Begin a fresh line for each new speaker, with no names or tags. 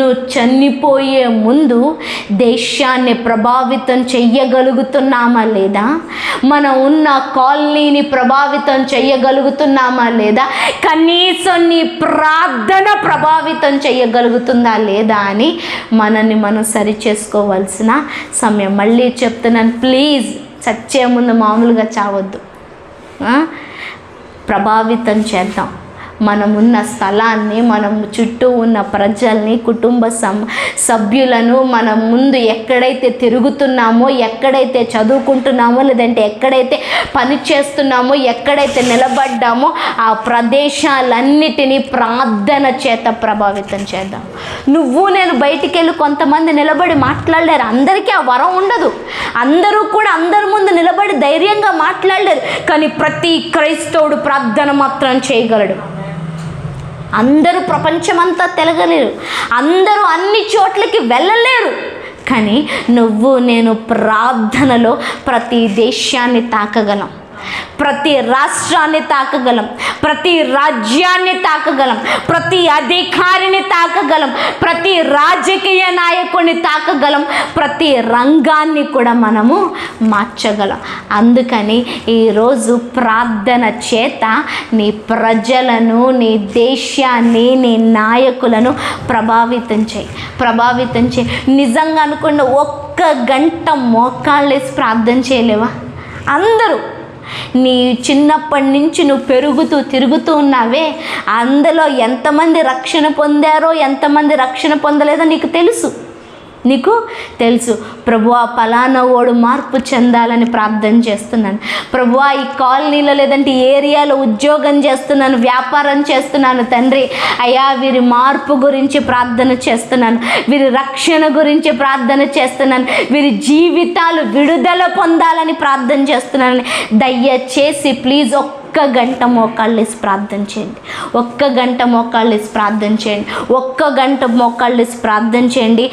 నువ్వు చనిపోయే ముందు దేశాన్ని ప్రభావితం చెయ్యగలుగుతున్నామా లేదా? మనం ఉన్న కాలనీని ప్రభావితం చెయ్యగలుగుతున్నామా లేదా? కనీసం నీ ప్రార్థన ప్రభావితం చెయ్యగలుగుతుందా లేదా అని మనల్ని మనం సరి చేసుకోవాల్సిన సమయం. మళ్ళీ చెప్తున్నాను, ప్లీజ్ చచ్చే ముందు మామూలుగా చావద్దు. ప్రభావితం చేద్దాం మనమున్న స్థలాన్ని, మనం చుట్టూ ఉన్న ప్రజల్ని, కుటుంబ సభ్యులను. మనం ముందు ఎక్కడైతే తిరుగుతున్నామో, ఎక్కడైతే చదువుకుంటున్నామో, లేదంటే ఎక్కడైతే పని చేస్తున్నామో, ఎక్కడైతే నిలబడ్డామో ఆ ప్రదేశాలన్నిటినీ ప్రార్థన చేత ప్రభావితం చేద్దాం. నువ్వు నేను బయటికి వెళ్ళి కొంతమంది నిలబడి మాట్లాడలేరు. అందరికీ ఆ వరం ఉండదు. అందరూ కూడా అందరి ముందు నిలబడి ధైర్యంగా మాట్లాడలేరు. కానీ ప్రతి క్రైస్తవుడు ప్రార్థన మాత్రం చేయగలడు. అందరూ ప్రపంచమంతా తిరగలేరు, అందరూ అన్ని చోట్లకి వెళ్ళలేరు. కానీ నువ్వు నేను ప్రార్థనలో ప్రతి దేశాన్ని తాకగలం, ప్రతి రాష్ట్రాన్ని తాకగలం, ప్రతి రాజ్యాన్ని తాకగలం, ప్రతి అధికారిని తాకగలం, ప్రతి రాజకీయ నాయకుడిని తాకగలం, ప్రతి రంగాన్ని కూడా మనము మార్చగలం. అందుకని ఈరోజు ప్రార్థన చేత నీ ప్రజలను, నీ దేశాన్ని, నీ నాయకులను ప్రభావితం చేయి. నిజంగా అనుకున్న 1 గంట మోకాళ్ళేసి ప్రార్థన చేయలేవా? అందరూ నీ చిన్నప్పటి నుంచి నువ్వు తిరుగుతూ ఉన్నావే, అందులో ఎంతమంది రక్షణ పొందారో ఎంతమంది రక్షణ పొందలేదో నీకు తెలుసు. ప్రభువా పలానా వాడు మార్పు చెందాలని ప్రార్థన చేస్తున్నాను. ప్రభువా ఈ కాలనీలో లేదంటే ఏరియాలో ఉద్యోగం చేస్తున్నాను, వ్యాపారం చేస్తున్నాను తండ్రి. అయ్యా వీరి మార్పు గురించి ప్రార్థన చేస్తున్నాను, వీరి రక్షణ గురించి ప్రార్థన చేస్తున్నాను, వీరి జీవితాలు విడుదల పొందాలని ప్రార్థన చేస్తున్నాను. దయచేసి ప్లీజ్ 1 గంట మోకాళ్ళేసి ప్రార్థన చేయండి. 1 గంట మోకాళ్ళేసి ప్రార్థన చేయండి.